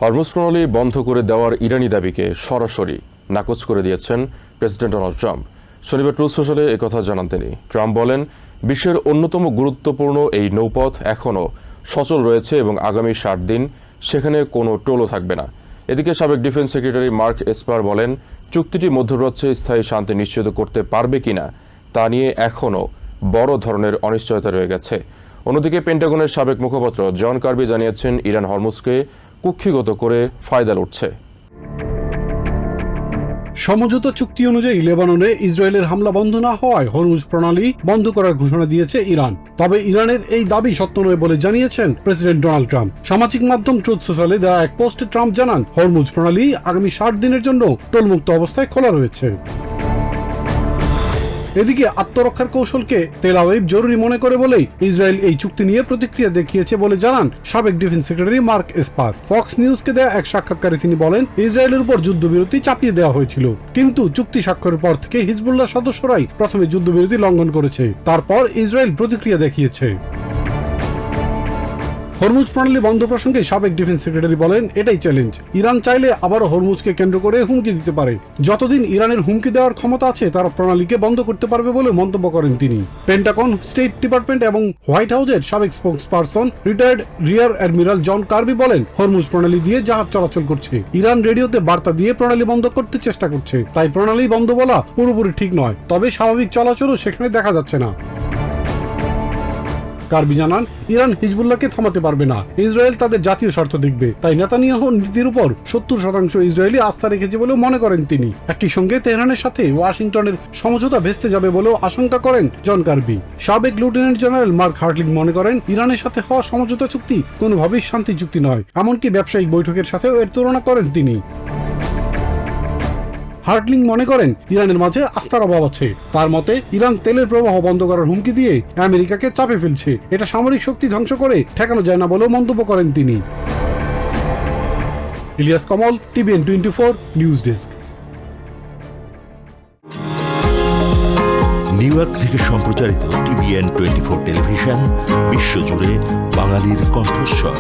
Hormuz প্রণালী বন্ধ করে দেওয়ার ইরানি দাবিকে সরাসরি নাকচ করে দিয়েছেন প্রেসিডেন্ট ডোনাল্ড ট্রাম্প। শনিবার ট্রুথ সোশ্যালে একথা জানান তিনি। ট্রাম্প বলেন, বিশ্বের অন্যতম গুরুত্বপূর্ণ এই নৌপথ এখনও সচল রয়েছে এবং আগামী 60 দিন সেখানে কোনো টোলও থাকবে না। এদিকে সাবেক ডিফেন্স সেক্রেটারি মার্ক এসপার বলেন, চুক্তিটি মধ্যপ্রাচ্যে স্থায়ী শান্তি নিশ্চিত করতে পারবে কিনা তা নিয়ে এখনও বড় ধরনের অনিশ্চয়তা রয়ে গেছে। অন্যদিকে পেন্টাগনের সাবেক মুখপাত্র জন কার্বি জানিয়েছেন, ইরান হরমুজকে কুক্ষিগত করে ফায়দা লুটছে। সমঝোতা চুক্তি অনুযায়ী লেবাননে ইসরায়েলের হামলা বন্ধ না হওয়ায় হরমুজ প্রণালী বন্ধ করার ঘোষণা দিয়েছে ইরান। তবে ইরানের এই দাবি সত্য নয় বলে জানিয়েছেন প্রেসিডেন্ট ডোনাল্ড ট্রাম্প। সামাজিক মাধ্যম ট্রুথ সোশ্যালে দেওয়া এক পোস্টে ট্রাম্প জানান, হরমুজ প্রণালী আগামী 60 দিনের জন্য টোলমুক্ত অবস্থায় খোলা রয়েছে। এদিকে আত্মরক্ষার কৌশলকে তেল আবিব জরুরি মনে করে বলেই ইসরায়েল এই চুক্তি নিয়ে প্রতিক্রিয়া দেখিয়েছে বলে জানান সাবেক ডিফেন্স সেক্রেটারি মার্ক এসপার। ফক্স নিউজকে দেয়া এক সাক্ষাৎকারে তিনি বলেন, ইসরায়েলের উপর যুদ্ধবিরতি চাপিয়ে দেওয়া হয়েছিল, কিন্তু চুক্তি স্বাক্ষরের পর থেকে হিজবুল্লাহ সদস্যরাই প্রথমে যুদ্ধবিরতি লঙ্ঘন করেছে, তারপর ইসরায়েল প্রতিক্রিয়া দেখিয়েছে। হরমুজ প্রণালী বন্ধ প্রসঙ্গে সাবেক ডিফেন্স সেক্রেটারি বলেন, এটাই চ্যালেঞ্জ। ইরান চাইলে আবারও হরমুজকে কেন্দ্র করে হুমকি দিতে পারে। যতদিন ইরানের হুমকি দেওয়ার ক্ষমতা আছে তারা প্রণালীকে বন্ধ করতে পারবে বলে মন্তব্য করেন তিনি। পেন্টাগন, স্টেট ডিপার্টমেন্ট এবং হোয়াইট হাউসের সাবেক স্পোকসপারসন রিটায়ার্ড রিয়ার অ্যাডমিরাল জন কার্বি বলেন, হরমুজ প্রণালী দিয়ে জাহাজ চলাচল করছে। ইরান রেডিওতে বার্তা দিয়ে প্রণালী বন্ধ করতে চেষ্টা করছে, তাই প্রণালী বন্ধ বলা পুরোপুরি ঠিক নয়, তবে স্বাভাবিক চলাচলও সেখানে দেখা যাচ্ছে না। কার্বি জানান, ইরান হিজবুল্লাহকে থামাতে পারবে না। ইসরায়েল তাদের জাতীয় স্বার্থ দেখবে, তাই নেতানিয়াহু নীতির উপর 70% ইসরায়েলি আস্থা রেখেছে বলেও মনে করেন তিনি। একই সঙ্গে তেহরানের সাথে ওয়াশিংটনের সমঝোতা ভেস্তে যাবে বলেও আশঙ্কা করেন জন কার্বি। সাবেক লেফটেন্যান্ট জেনারেল মার্ক হার্টলিং মনে করেন, ইরানের সাথে হওয়া সমঝোতা চুক্তি কোনোভাবেই শান্তি চুক্তি নয়, এমনকি ব্যবসায়িক বৈঠকের সাথেও এর তুলনা করেন তিনি। হার্টলিং মনে করেন, ইরানের মাঝে আস্থার অভাব আছে। তার মতে, ইরান তেলের প্রবাহ বন্ধ করার হুমকি দিয়ে আমেরিকাকে চাপে ফেলছে, এটা সামরিক শক্তি ধ্বংস করে ঠেকানো যায় না বলেও মন্তব্য করেন তিনি। Ilias Kamal, TVN 24 news desk. New York থেকে সম্প্রচারিত টিভিএন 24 টেলিভিশন বিশ্বজুড়ে বাঙালির কণ্ঠস্বর।